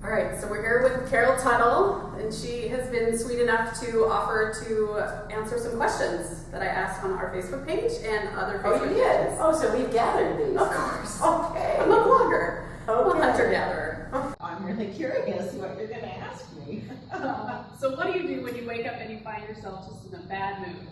All right, so we're here with Carol Tuttle, and she has been sweet enough to offer to answer some questions that I asked on our Facebook page and other Facebook pages. Oh, so we've gathered these. Of course. Okay. I'm a blogger. Okay. I'm a hunter-gatherer. I'm really curious what you're going to ask me. So what do you do when you wake up and you find yourself just in a bad mood?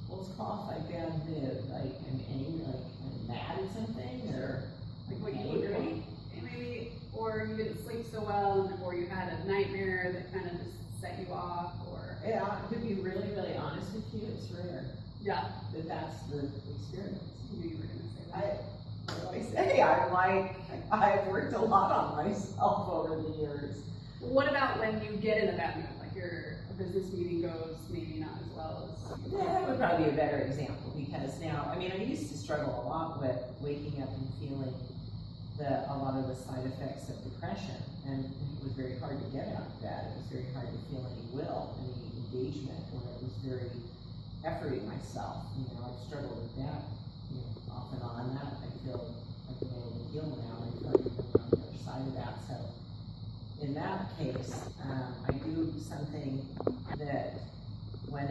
What's qualified bad mood? Like I'm angry, like I'm mad at something, or Like what you would maybe, or you didn't sleep so well, or you had a nightmare that kind of just set you off, or yeah. To be really, really honest with you, it's rare. Yeah. That's the experience. You knew you were going to say that. What do I say? I've worked a lot on myself over the years. What about when you get in a bad mood, like a business meeting goes maybe not as well as you Yeah, that would probably be a better example, because now, I used to struggle a lot with waking up and feeling a lot of the side effects of depression, and it was very hard to get out of that. It was very hard to feel any will, any engagement, when it was very efforting myself. I've struggled with that, off and on. That I feel I've been able to heal now, and I feel like I'm on the other side of that. So in that case, I do something that when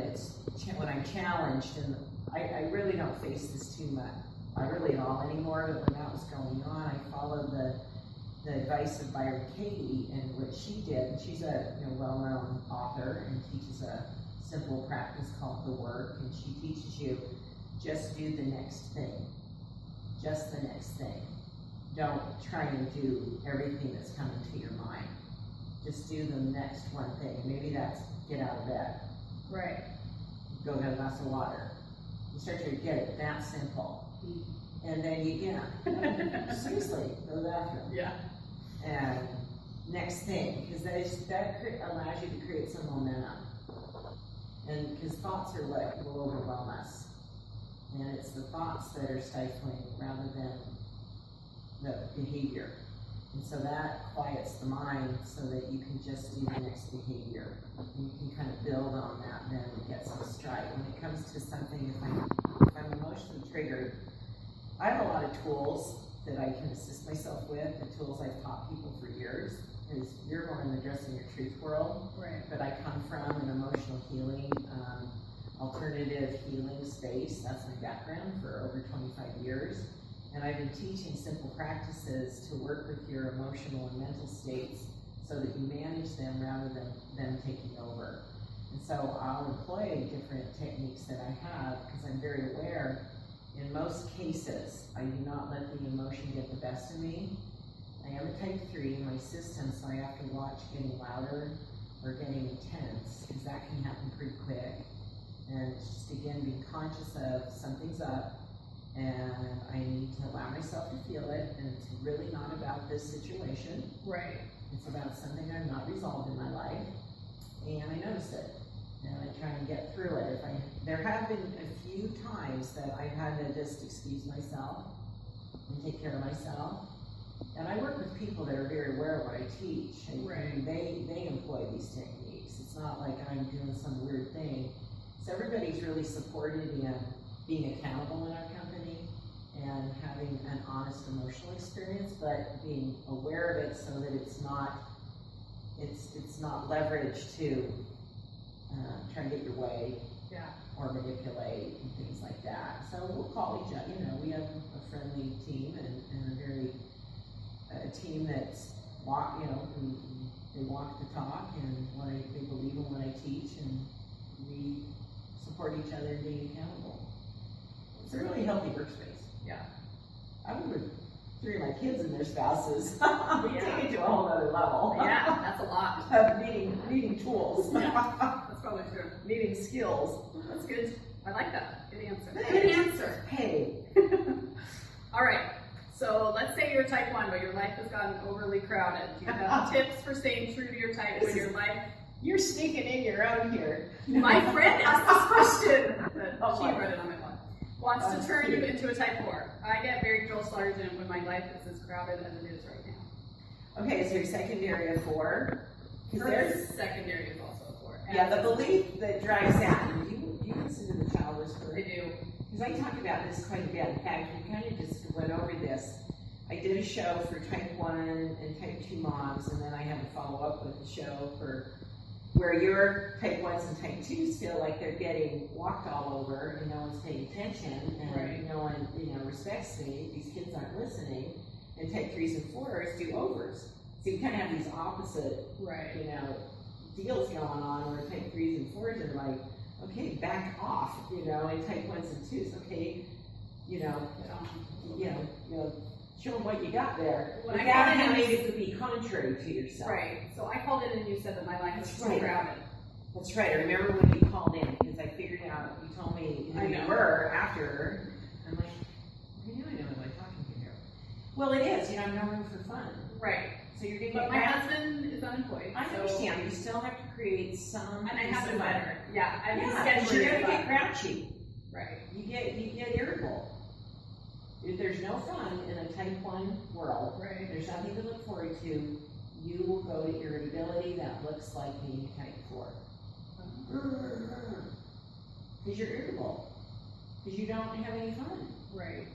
I'm challenged, and I really don't face this too much. I really at all anymore, but when that was going on, I followed the advice of Byron Katie and what she did. And she's a well-known author and teaches a simple practice called the work. And she teaches you just do the next thing, just the next thing. Don't try and do everything that's coming to your mind. Just do the next one thing. Maybe that's get out of bed. Right. Go get a glass of water. You start to get it that simple. And then seriously, go to the bathroom. Yeah. And next thing, because that allows you to create some momentum. And because thoughts are what will overwhelm us. And it's the thoughts that are stifling rather than the behavior. And so that quiets the mind so that you can just do the next behavior. And you can kind of build on that, then get some stride. When it comes to something, if I'm emotionally triggered, I have a lot of tools that I can assist myself with, the tools I've taught people for years, because you're more in the Dressing Your Truth world. Right. But I come from an emotional healing, alternative healing space. That's my background for over 25 years. And I've been teaching simple practices to work with your emotional and mental states so that you manage them rather than them taking over. And so I'll employ different techniques that I have because I'm very aware. In most cases, I do not let the emotion get the best of me. I am a type 3 in my system, so I have to watch getting louder or getting intense, because that can happen pretty quick. And it's just, again, being conscious of something's up, and I need to allow myself to feel it, and it's really not about this situation. Right. It's about something I've not resolved in my life, and I notice it. And I try and get through it. There have been a few times that I've had to just excuse myself and take care of myself. And I work with people that are very aware of what I teach. And right. They employ these techniques. It's not like I'm doing some weird thing. So everybody's really supported in being accountable in our company and having an honest emotional experience, but being aware of it so that it's not leveraged to try and get your way, or manipulate and things like that. So we'll call each other. We have a friendly team and a team that's they walk the talk and they believe in what I teach, and we support each other in being accountable. It's a really healthy workspace. Yeah. I would with 3 of my kids and their spouses. We take it to a whole other level. Yeah, that's a lot. Of needing tools. Yeah, that's probably true. Needing skills. That's good. I like that. Good answer. Good answer. Hey. All right. So let's say you're type 1, but your life has gotten overly crowded. Do you have tips for staying true to your type when your life... You're sneaking in your own here. My friend asked this question. She read it on my blog. Wants to turn you into a type 4. I get very Joel Sargent when my life is as crowded as it is right now. Okay, so your secondary of 4. Her secondary is also a 4. Yeah, the belief that drives that. Do you consider the child whisperer? I do. Because I talk about this quite a bit. In fact, we kind of just went over this. I did a show for type 1 and type 2 moms, and then I had to follow up with a show for where your type 1s and type 2s feel like they're getting walked all over and no one's paying attention and no one, respects me. These kids aren't listening. And type 3s and 4s do overs. So you kind of have these opposite, deals going on where type 3s and 4s are like, okay, back off, and type 1s and 2s, okay, show them what you got there. When I Without got in, having it to be contrary to yourself. Right. So I called in and you said that my life was too crowded. That's right. I remember when you called in because I figured out, you told me who you were after. I'm like, what do I know? Am I talking to here? Well, it is. No room for fun. Right. So you're going to But my husband is unemployed. I understand. You still have to create some. And I have to better. Yeah. Because you're going to get grouchy. Right. You get irritable. If there's no fun in a type 1 world, there's nothing to look forward to, you will go to irritability that looks like being type 4. Because you're irritable. Because you don't have any fun. Right.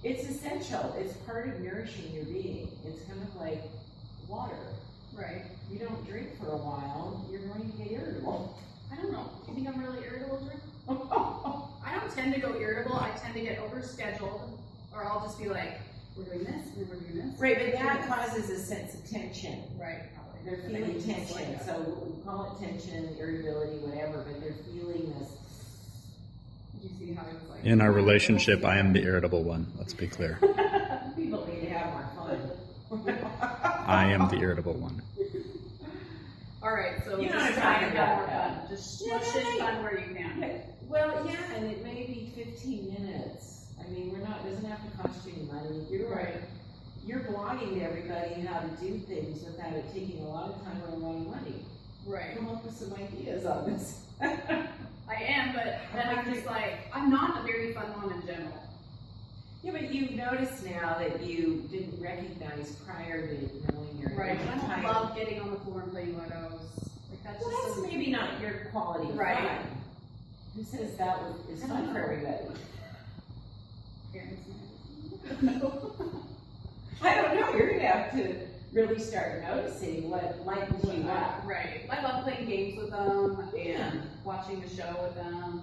It's essential. It's part of nourishing your being. It's kind of like water. Right. You don't drink for a while, you're going to get irritable. I don't know. Do you think I'm really irritable, Drew? I don't tend to go irritable. I tend to get overscheduled. Or I'll just be like, we're doing this, and then we're doing this. Right, but that causes a sense of tension. Right, probably. They're feeling tension, so we call it tension, irritability, whatever, but they're feeling this. Did you see how it was like? In our relationship, I am the irritable one. Let's be clear. People need to have more fun. I am the irritable one. All right, so you know just what try I'm to talking have more about. fun. Just smush in fun where you can. Yeah. Well, yeah, and it may be 15 minutes. I mean, it doesn't have to cost you any money. You're blogging to everybody how to do things without it taking a lot of time or a lot of money. Right. Come up with some ideas on this. I am, but then I'm just like, I'm not a very fun mom in general. Yeah, but you've noticed now that you didn't recognize prior to knowing your Right. I don't love getting on the floor and playing Legos. Like that's well, just that's maybe not your quality of fun. Who says that is fun for everybody? I don't know. You're going to have to really start noticing what lightens you up. Right. I love playing games with them and watching the show with them.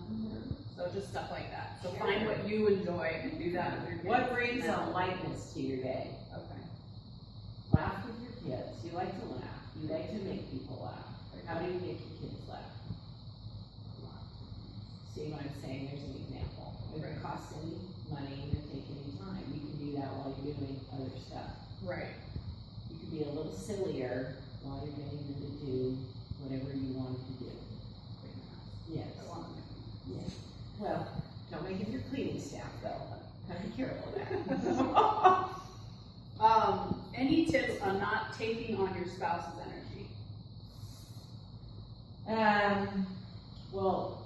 So just stuff like that. So find what you enjoy and do that with your kids. What brings a lightness to your day? Okay. Laugh with your kids. You like to laugh. You like to make people laugh. How do you make your kids laugh? See what I'm saying? There's an example. It doesn't cost any money or take any time. You can do that while you're doing other stuff. Right. You can be a little sillier while you're getting them to do whatever you want them to do. Yes. Yes. Well, don't make it your cleaning staff though. Kind of careful of that. Any tips on not taking on your spouse's energy? Well,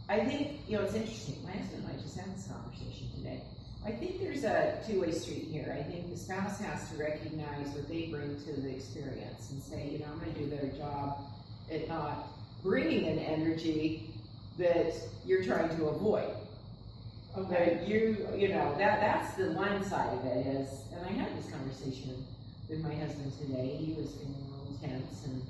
I think, it's interesting. My husband and I just had this conversation today. I think there's a two-way street here. I think the spouse has to recognize what they bring to the experience and say, I'm going to do a better job at not bringing an energy that you're trying to avoid. Okay. That's the one side of it is, and I had this conversation with my husband today. He was feeling a little tense, and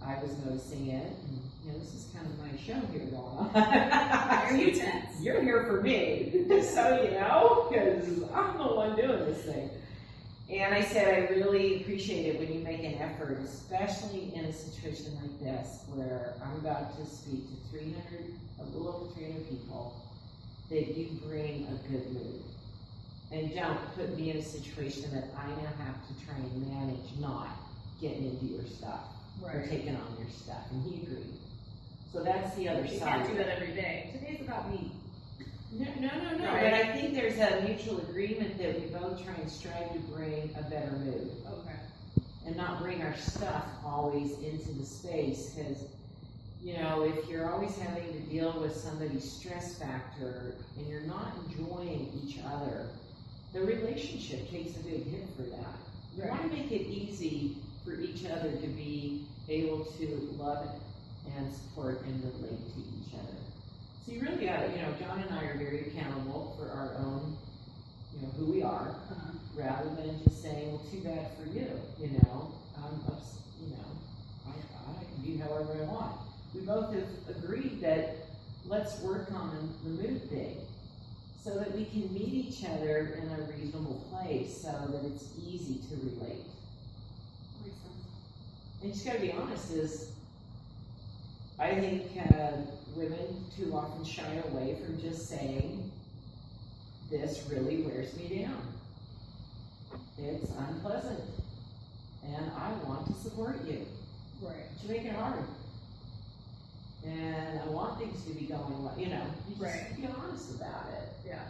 I was noticing it. And, this is kind of my show here going on. Why are you tense? You're here for me, just so you know, because I'm the one doing this thing. And I said, I really appreciate it when you make an effort, especially in a situation like this, where I'm about to speak to a little over 300 people, that you bring a good mood. And don't put me in a situation that I now have to try and manage not getting into your stuff or taking on your stuff. And he agreed. So that's the other side. You can't do that every day. Today's about me. No. But I think there's a mutual agreement that we both try and strive to bring a better mood. Okay. And not bring our stuff always into the space, because if you're always having to deal with somebody's stress factor and you're not enjoying each other, the relationship takes a big hit for that. You want to make it easy for each other to be able to love and support and relate to each other. So you really got to, John and I are very accountable for our own, who we are. rather than just saying, well, too bad for you, you know, I can do however I want. We both have agreed that let's work on the mood thing so that we can meet each other in a reasonable place so that it's easy to relate. Makes sense. And you just gotta be honest, is I think women too often shy away from just saying, this really wears me down. It's unpleasant. And I want to support you. Right. But you make it hard. And I want things to be going well, you know. You just be honest about it. Yeah.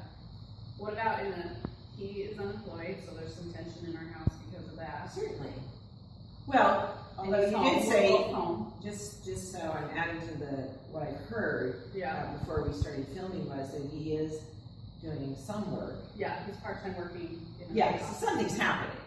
What about he is unemployed, so there's some tension in our house because of that. Certainly. Well, although you did We're say, both home. just so I'm adding to what I've heard before we started filming was that he is doing some work. Yeah, he's part-time working. So something's happening.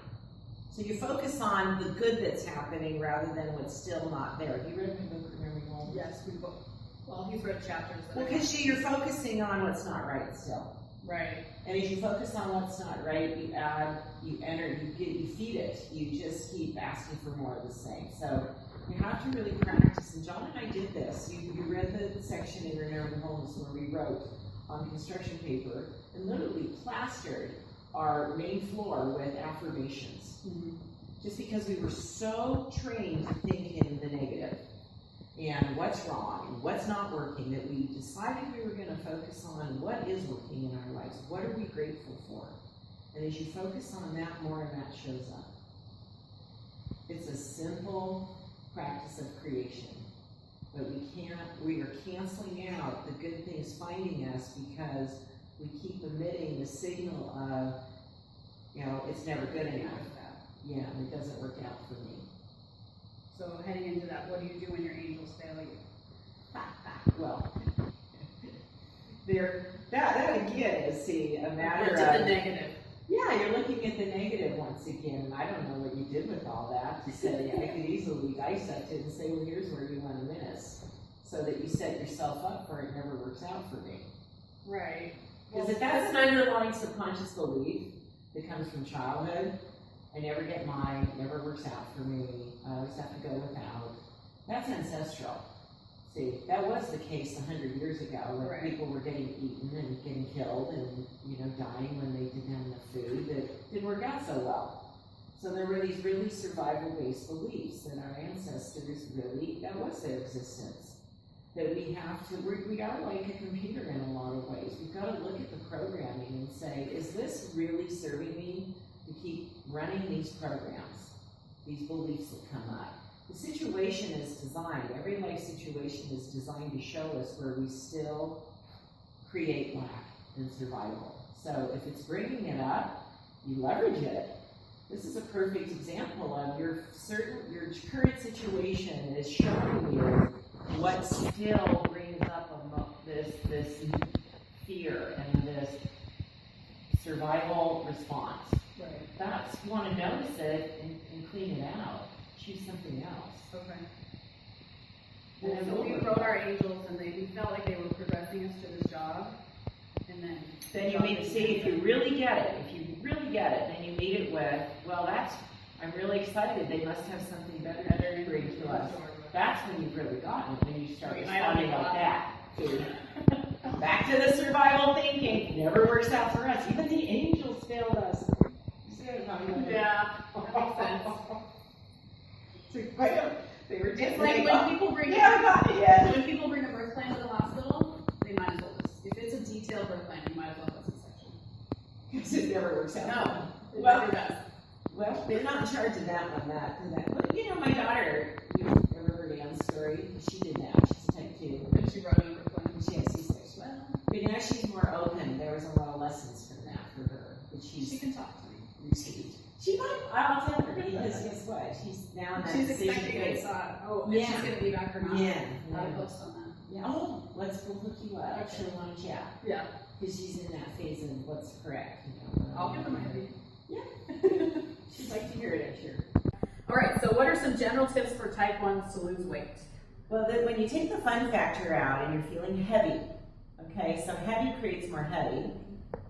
So you focus on the good that's happening rather than what's still not there. Have you read my book, Remembering Home? Yes, we both. Well, he's read chapters. Well, because you're focusing on what's not right still. Right. And as you focus on what's not right, you add, you enter, you feed it. You just keep asking for more of the same. So you have to really practice. And John and I did this. You read the section in Remembering Homes where we wrote on construction paper and literally plastered our main floor with affirmations. Mm-hmm. Just because we were so trained to think in the negative and what's wrong and what's not working that we decided we were going to focus on what is working in our lives. What are we grateful for? And as you focus on that more and that shows up. It's a simple practice of creation. But we are canceling out the good things finding us because we keep emitting the signal of, it's never good enough. Yeah, it doesn't work out for me. So heading into that, what do you do when your angels fail you? Well, that again is a matter of the negative. Yeah, you're looking at the negative once again, and I don't know what you did with all that to say I could easily dissect it and say, well, here's where you want to miss, so that you set yourself up for it never works out for me. Right. Because if that's an underlying subconscious belief that comes from childhood, I never get mine, never works out for me, I always have to go without, that's ancestral. See, that was the case 100 years ago when people were getting eaten and getting killed and, dying when they didn't have enough food that didn't work out so well. So there were these really survival-based beliefs that our ancestors really, that was their existence. That we are like a computer in a lot of ways. We've got to look at the programming and say, is this really serving me to keep running these programs, these beliefs that come up? The situation is designed, every life situation is designed to show us where we still create lack and survival. So if it's bringing it up, you leverage it. This is a perfect example of your current situation is showing you what still brings up this fear and this survival response. Right. You want to notice it and clean it out. Choose something else. Okay. And so we wrote our angels, and we felt like they were progressing us to this job, and then you meet, see, if you really get it, then you meet it with, well, I'm really excited, they must have something better to bring to us. That's when you've really gotten it, when you start responding like that. Back to the survival thinking, never works out for us. Even the angels failed us. Yeah, that makes sense. They were just it's like when people bring when people bring a birth plan to the hospital, they might as well if it's a detailed birth plan, you might as well put C-section. Because it never works out. No, well, it does. Well, they're not in charge of that one. But, my daughter, you've ever heard Anne's story? She did that. She's a type 2. And she brought in a birth plan. She had C-section. Well, but now she's more open. There was a lot of lessons from that for her. But she can talk to me. Received. She might. I'll tell her because guess what? She's now in that she's decision expecting phase. If she's going to be back or not. Yeah. I'll post on that. Yeah. Oh, we'll hook you up. Okay. She'll want to chat. Yeah. Because she's in that phase of what's correct. I'll give her my opinion. Yeah. She'd like to hear it, I'm sure. All right. So, what are some general tips for type 1s to lose weight? Well, when you take the fun factor out and you're feeling heavy, okay, so heavy creates more heavy.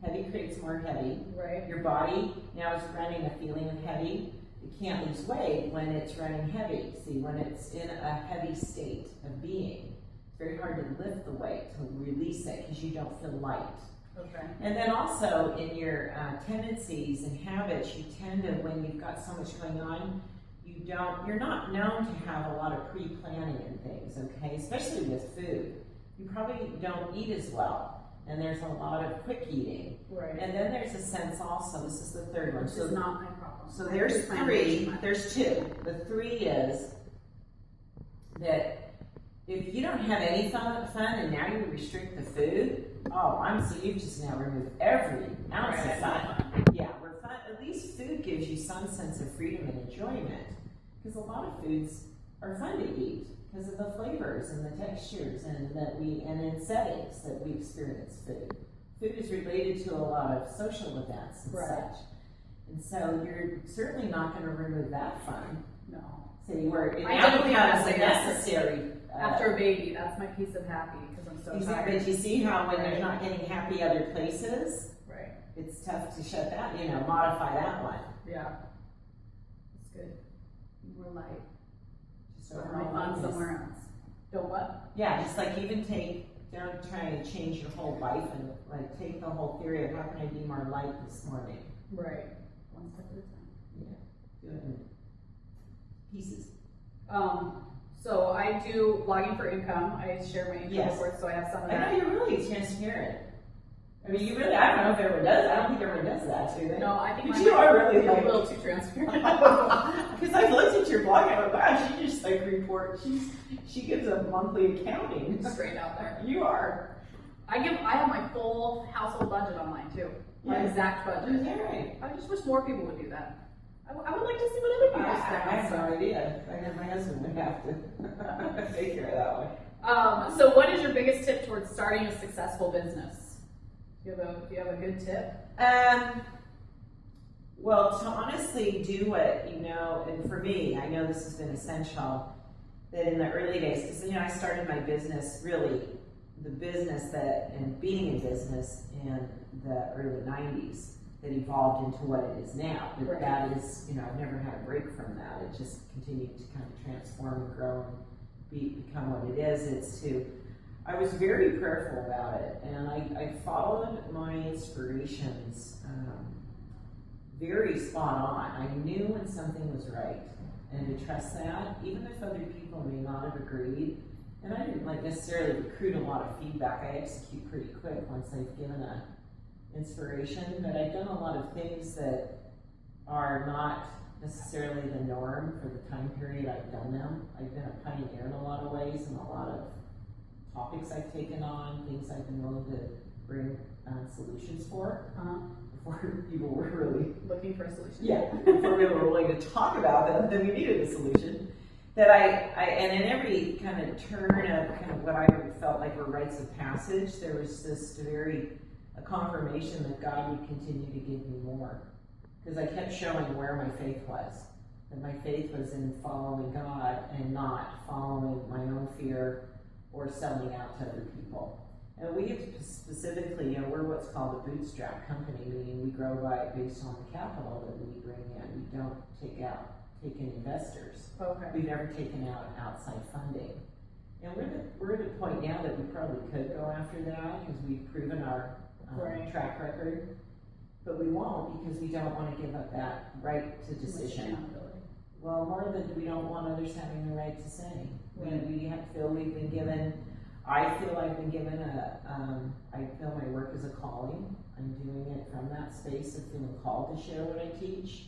Heavy creates more heavy. Right. Your body now is running a feeling of heavy. You can't lose weight when it's running heavy. See, when it's in a heavy state of being, it's very hard to lift the weight, to release it, because you don't feel light. Okay. And then also in your tendencies and habits, you tend to, when you've got so much going on, you're not known to have a lot of pre-planning and things, okay? Especially with food. You probably don't eat as well, and there's a lot of quick eating. Right. And then there's a sense also, this is the third one. Which is not my problem. So there's three, there's two. The three is that if you don't have any fun and now you restrict the food, so you've just now removed every ounce of fun. Yeah, where fun, at least food gives you some sense of freedom and enjoyment. Because a lot of foods are fun to eat because of the flavors and the textures and in settings that we experience food. Food is related to a lot of social events and such. And so you're certainly not going to remove that fun. No. So you were, it I now definitely becomes have a necessary. After a baby, that's my piece of happy because I'm so tired. But you see how when they're not getting happy other places, right? it's tough to shut that, modify that one. Yeah. It's good. More light. Just So overall my fun lightness. somewhere else. Don't what? Yeah, just like don't try to change your whole life and like take the whole theory of how can I be more light this morning. Right. One step at a time. Yeah, do it in pieces. So I do blogging for income. I share my income Yes. reports, so I have some of I that. know you're really transparent. I mean, you really, I don't know if everyone does, I don't think everyone does that, do they? No, I think But mine you are might really be a like, little too transparent. because I looked at your blog and I went, wow, she just like she gives a monthly accounting. Straight out there. You are. I have my full household budget online too. My Yeah. exact budget. Is that right? I just wish more people would do that. I would like to see what other people I have spend. no idea. I guess my husband would have to take care of that one. So what is your biggest tip towards starting a successful business? Do you have a good tip? Well, to honestly do what, and for me, I know this has been essential, that in the early days, because, I started my business, really, the business and being in business in the early 90s, that evolved into what it is now. But Right. that is, I've never had a break from that. It just continued to kind of transform and grow and become what it is. I was very prayerful about it, and I followed my inspirations very spot on. I knew when something was right, and to trust that, even if other people may not have agreed. And I didn't necessarily recruit a lot of feedback. I execute pretty quick once I've given a inspiration, but I've done a lot of things that are not necessarily the norm for the time period I've done them. I've been a pioneer in a lot of ways, and a lot of topics I've taken on, things I've been willing to bring solutions for before people were really Looking for a solution. before we were willing to talk about them, then we needed a solution. That and in every kind of turn of kind of what I felt like were rites of passage, there was this a confirmation that God would continue to give me more. Because I kept showing where my faith was. That my faith was in following God and not following my own fear or selling out to other people. And we have specifically, we're what's called a Bootstrap Company, meaning we grow based on the capital that we bring in. We don't take in investors. Okay. We've never taken out outside funding. And we're at a point now that we probably could go after that because we've proven our track record. But we won't because we don't want to give up that right to decision. Well, more than we don't want others having the right to say. Right. I feel I've been given I feel my work is a calling. I'm doing it from that space of feeling called to share what I teach.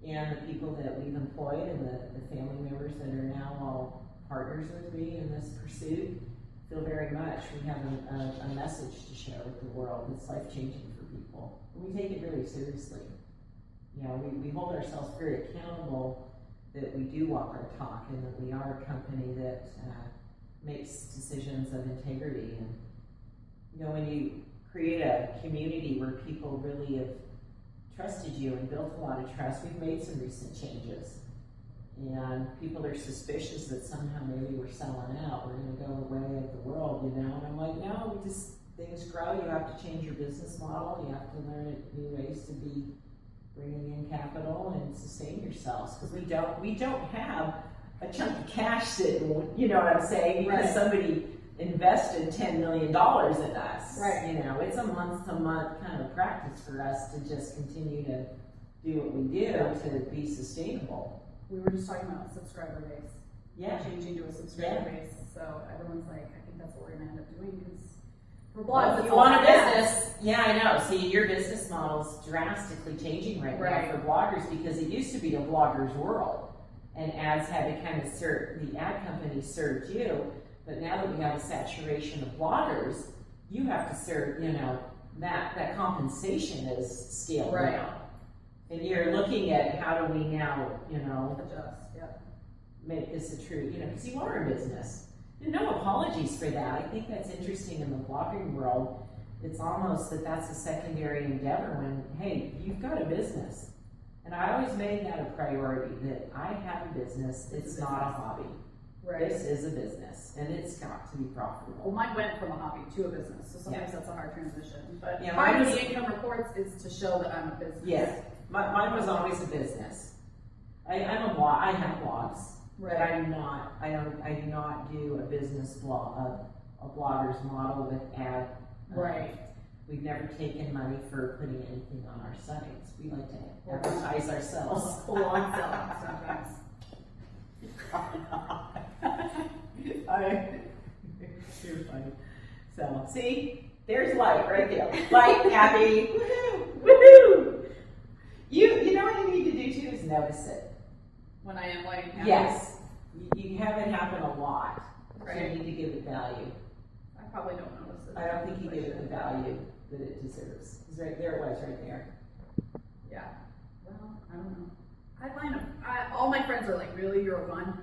And the people that we've employed and the family members that are now all partners with me in this pursuit feel very much we have a message to share with the world that's life-changing for people. And we take it very seriously. We hold ourselves very accountable that we do walk our talk and that we are a company that makes decisions of integrity. And when you create a community where people really have trusted you and built a lot of trust, we've made some recent changes. And people are suspicious that somehow maybe we're selling out. We're going to go the way of the world, And I'm like, no, things grow, you have to change your business model, you have to learn new ways to be bringing in capital and sustain yourselves, because we don't have a chunk of cash sitting, you know what I'm saying, because Right. somebody invested $10 million in us. Right. You know, it's a month-to-month kind of practice for us to just continue to do what we do to be sustainable. We were just talking about subscriber base. Yeah. Changing to a subscriber Yeah. base. So everyone's like, I think that's what we're going to end up doing because for blogs, Well, if it's you all want a about ads. business, yeah, I know. See, your business model's drastically changing right Right. now for bloggers, because it used to be a blogger's world, and ads had to kind of serve, the ad company served you, but now that we have a saturation of bloggers, you have to serve, you know, that compensation is scaled Right. down. And you're looking at how do we now, you know, Adjust, yeah. make this a true, you know, because you are a business. And no apologies for that. I think that's interesting in the blogging world. It's almost that's a secondary endeavor when, hey, you've got a business. And I always made that a priority, that I have a business, it's not a hobby. Right. This is a business, and it's got to be Well, profitable. mine went from a hobby to a business, so sometimes Yeah. that's a hard transition. But Yeah, part mine of was- the income reports is to show that I'm a business. Yeah, mine was always a business. I have blogs. But Right. I do not do a business blog, a blogger's model with ad. Right. We've never taken money for putting anything on our sites. We like to advertise ourselves. Full on selling sometimes. You're funny. So, see, there's light right there. Light, happy, woohoo, woohoo. You know what you need to do too is notice it. When I am like, Yes, you have it happen a lot. So Right. you need to give it value. I probably don't notice it. I don't think you give it the value that it deserves. It's right there, it was right there. Yeah. Well, I don't know. I find all my friends are like, really, you're a one?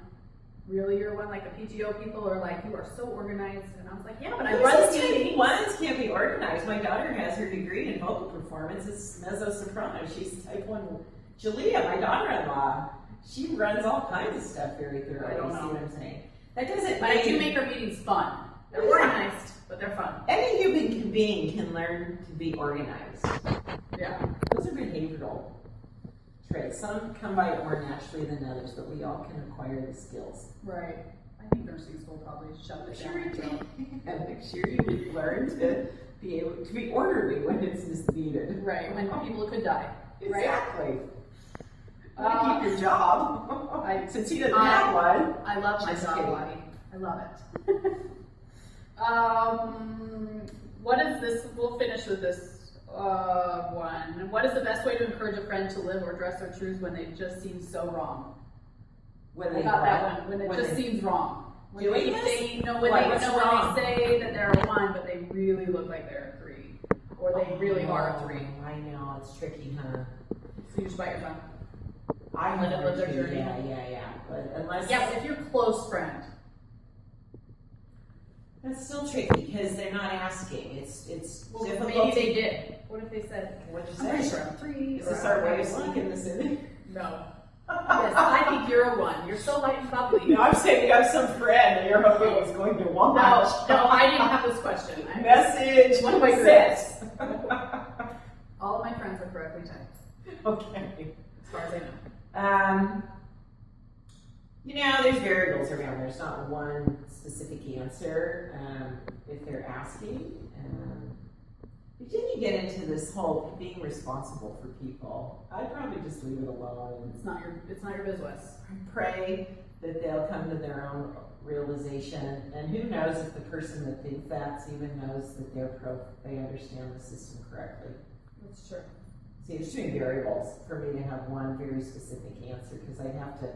Really, you're a one? Like the PTO people are like, you are so organized. And I was like, yeah, but I run Type meetings. ones can't be organized. My daughter has her degree in vocal performance. It's mezzo-soprano. She's type 1. Julia, my daughter-in-law, she runs all kinds of stuff very thoroughly. I don't See know. what I'm saying? That doesn't But I do mean make our meetings fun. They're Yeah. organized, but they're fun. any human being can learn to be organized. Yeah. Those are behavioral traits. Some come by it more naturally than others, but we all can acquire the skills. Right. I think nursing school probably shoved it Sure down. you do. And make sure you learn to be able to be orderly when it's needed. Right, when people could die. Right? Exactly. Want to keep your job. Since he doesn't have one. I love my Just job kidding. body. I love it. What is this? We'll finish with this one. What is the best way to encourage a friend to live or dress their truth when they just seem so wrong? When I they got that what? one. When it When just they- seems wrong. When Doing they this? say no, when Why, they what's know when wrong? they say that they're a one, but they really look like they're a 3, or they really are a 3. I know, it's tricky, huh? So you just bite your tongue. I Let it live their journey. Yeah. But unless Yeah, but if you're a close friend, that's still tricky because they're not asking. It's well, difficult. maybe they did. What if they said, What'd you I'm pretty say? sure I'm 3. Is or this our way of I'm a 1." sneaking this in? No. Yes, I think you're a 1. You're so light and bubbly. No, I'm saying you have some friend that you're hoping is going to watch. No, I didn't have this question. Message. One of my success. All of my friends are correctly typed, Okay. as far as I know. You know, there's variables around. There's not one specific answer if they're asking. But then you get into this whole being responsible for people. I'd probably just leave it alone and It's not your business. pray that they'll come to their own realization. And who knows if the person that thinks that even knows that they understand the system correctly. That's true. See, there's too many variables for me to have one very specific answer because I'd have to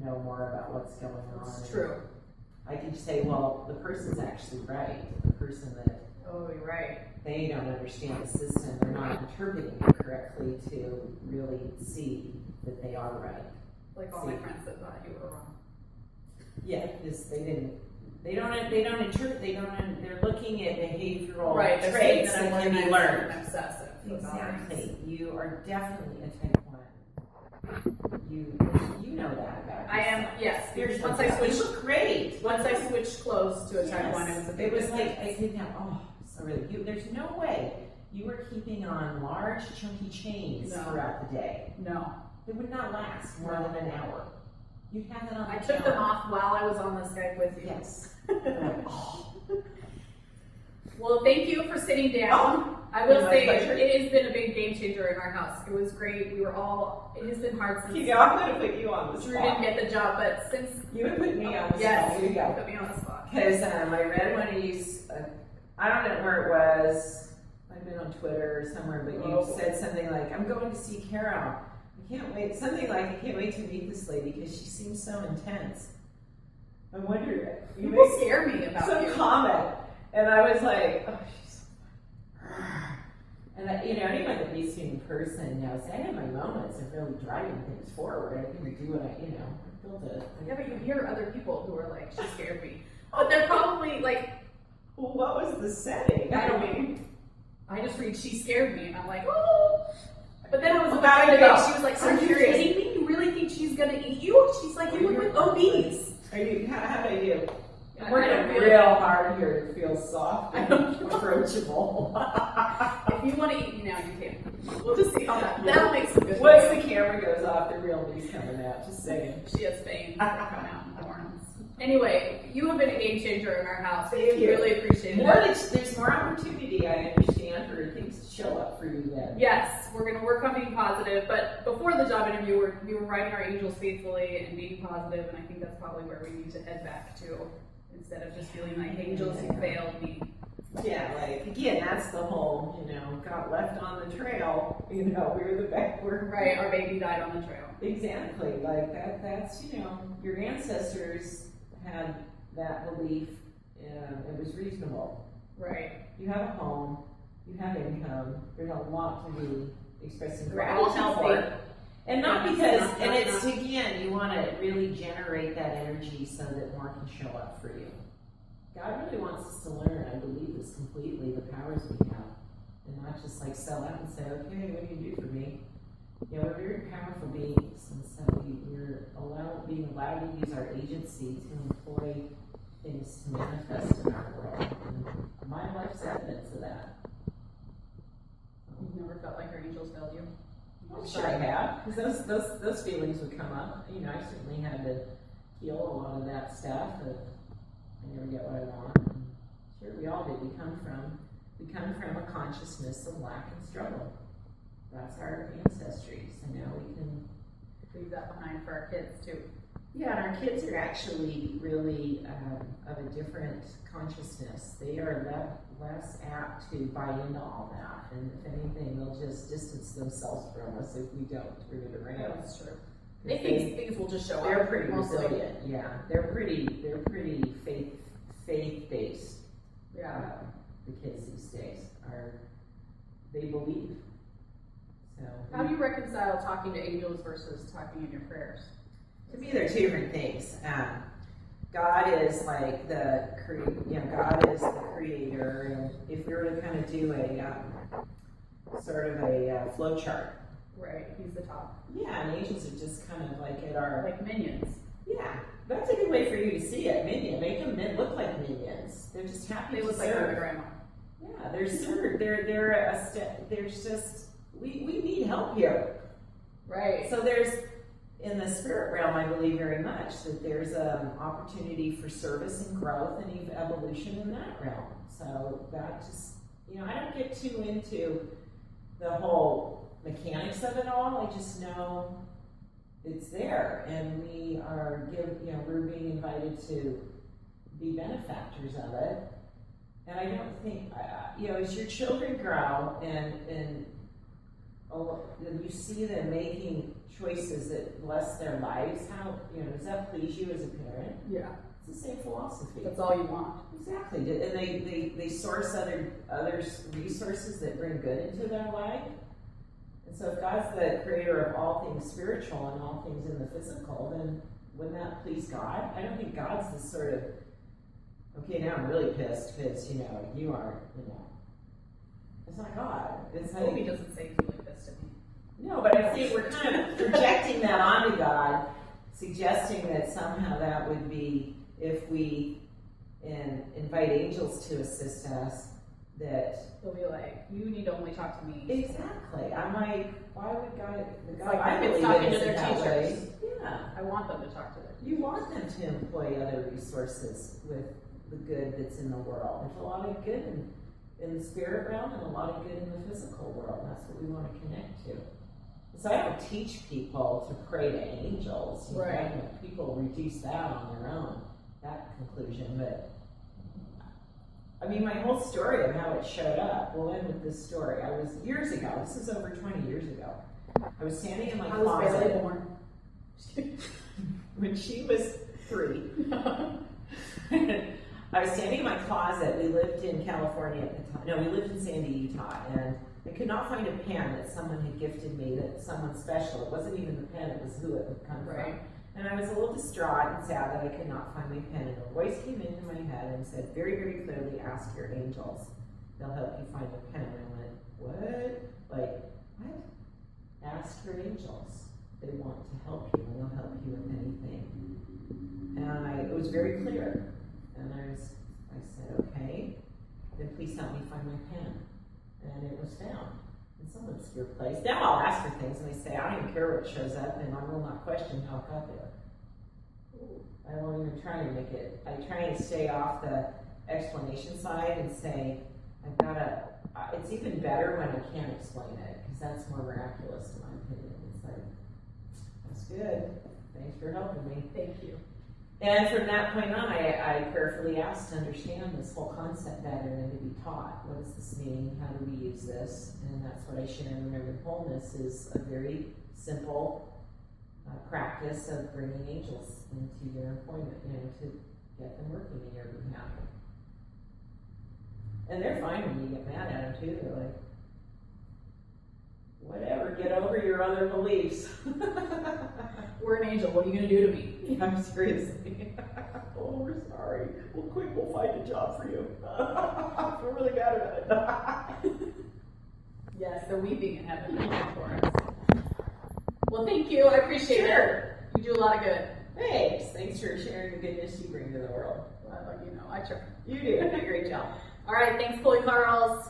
know more about what's going on. That's true. I could say, well, the person's actually right. The person that Oh, you're right. they don't understand the system, they're not interpreting it correctly to really see that they are right. Like all my friends that thought you were wrong. Yeah, because they're looking at behavioral Right, they're traits saying that that can I'm be learned. and obsessive. Exactly. You are definitely a type 1. You know that about I am, yourself. yes. There's Once no I doubt. You switched, look great. once I switched clothes to a type Yes. 1, it was a big It was difference. like, I think now, oh, so really, there's no way you were keeping on large chunky chains No. throughout the day. No. It would not last more than an hour. You'd have that on I the took them counter. off while I was on the Skype with you. Yes. Well, thank you for sitting down. I will My say pleasure. it has been a big game changer in our house. It was great. We were all, it has been hard since I'm going to put you on the Drew spot. didn't get the job, but since, You would put me on the yes, spot. Here you go. put me on the spot. Because I read one of you, I don't know where it was, I've been on Twitter or somewhere, but you said something like, I'm going to see Carol. I can't wait, something like, I can't wait to meet this lady because she seems so intense. I wonder, you People made scare me about some you. comment, and I was like, oh, she's so and anyone that meets me in person knows I have my moments of really driving things forward. I can do what I built a. Yeah, but you hear other people who are like, she scared me. But they're probably like, Well, what was the setting? I just read, she scared me, and I'm like, oh. But then I was with How her did it today, go? she was like, Are are you you kidding me? You really think she's gonna eat you? She's like, you look like obese. How about you? I I'm working don't feel real it. hard here to feel soft I and don't feel it. approachable. If you want to eat me now, you can. We'll just see how that'll make some good Once videos. the camera goes off, the real me's coming out. Just saying. She has veins that come out in horns. Anyway, you have been a game changer in our house. We Thank you. really appreciate it. There's more opportunity, I understand, for things to show up for you then. Yes, we're going to work on being positive, but before the job interview, we were writing our angels faithfully and being positive, and I think that's probably where we need to head back to, instead of just feeling like, angels, you failed me. Yeah, like, again, that's the whole, got left on the trail, we were the backward. Right, our baby died on the trail. Exactly, like that's, your ancestors had that belief, it was reasonable. Right. You have a home, you have income, there's a lot to be expressing We're all gratitude healthy. for. And not Yeah, because, not- and not it's, enough. again, you want to really generate that energy so that more can show up for you. God really wants us to learn, I believe this completely, the powers we have. And not just like sell out and say, okay, what do you do for me? We're very powerful beings, and so we're being allowed to use our agency to employ things to manifest in our world. And my life's evidence of that. You've never felt like your angels failed you? I'm sure I have, because those feelings would come up. I certainly had to heal a lot of that stuff. I never get what I want. And sure, we all did. We come from a consciousness of lack and struggle. That's our ancestry. So now we can Leave that behind for our kids, too. Yeah, and our kids are actually really of a different consciousness. They are less apt to buy into all that, and if anything, they'll just distance themselves from us if we don't turn it around. That's true. They think things will just show up. They're pretty mostly. resilient. Yeah, they're pretty faith based. Yeah. The kids these days they believe. So How do you reconcile talking to angels versus talking in your prayers? to me, they're two different things. God is like God is the creator, and if we were to kind of do a sort of a flow chart, Right, he's the top. yeah, and angels are just kind of like at our Like minions. yeah. That's a good way for you to see it. Minion, make them look like minions. They're just happy They to look like serve. my grandma. Yeah, they're super. They're a step. There's just we need help here. Right. So there's in the spirit realm, I believe very much that there's an opportunity for service and growth and evolution in that realm. So that just I don't get too into the whole mechanics of it all. I just know it's there, and we are we're being invited to be benefactors of it. And I don't think, as your children grow and you see them making choices that bless their lives, how, does that please you as a parent? Yeah. It's the same philosophy. That's all you want. Exactly. And they source other resources that bring good into their life. And so if God's the creator of all things spiritual and all things in the physical, then wouldn't that please God? I don't think God's this sort of, okay, now I'm really pissed because, you aren't, It's not God. It's like, Toby doesn't say he's really pissed at me. no, but I think we're kind of projecting that onto God, suggesting that somehow that would be, if we invite angels to assist us, that They'll be like, you need to only talk to me. exactly. I'm like, why would God? The God like I kids believe talking in to isn't their that way. teachers. Yeah. I want them to talk to their You want them to employ other resources with the good that's in the world. There's a lot of good in the spirit realm and a lot of good in the physical world. And that's what we want to connect to. So I don't teach people to pray to angels. You know, Right. I know people reduce that on their own, that conclusion. But I mean, my whole story of how it showed up, we'll end with this story. I was years ago, this is over 20 years ago. I was standing in my I was closet. barely born. When she was 3. I was standing in my closet. We lived in California at the time. No, we lived in Sandy, Utah, and I could not find a pen that someone had gifted me, that someone special. It wasn't even the pen, it was who it would come Right. from. And I was a little distraught and sad that I could not find my pen. And a voice came into my head and said very, very clearly, ask your angels. They'll help you find the pen. And I went, what? Like, what? Ask your angels. They want to help you, and they'll help you with anything. And it was very clear. And I said, okay, then please help me find my pen. And it was found in some obscure place. Now I'll ask for things, and I say, I don't even care what shows up, and I will not question how it got there. I won't even try to make it. I try and stay off the explanation side and say, it's even better when I can't explain it, because that's more miraculous in my opinion. It's like, that's good. Thanks for helping me. Thank you. And from that point on, I prayerfully asked to understand this whole concept better and to be taught. What does this mean? How do we use this? And that's what I share in Remembered Wholeness is a very simple practice of bringing angels into your employment, to get them working in your behalf. And they're fine when you get mad at them too. They're like, whatever, get over your other beliefs. We're an angel. What are you going to do to me? I'm seriously. Oh, we're sorry. Well, quick, we'll find a job for you. We're really bad at it. Yes, the weeping in heaven for us. Well, thank you. I appreciate it. You do a lot of good. Thanks. Thanks for sharing the goodness you bring to the world. Well, I try. You do. You do a great job. All right. Thanks, Chloe Carls.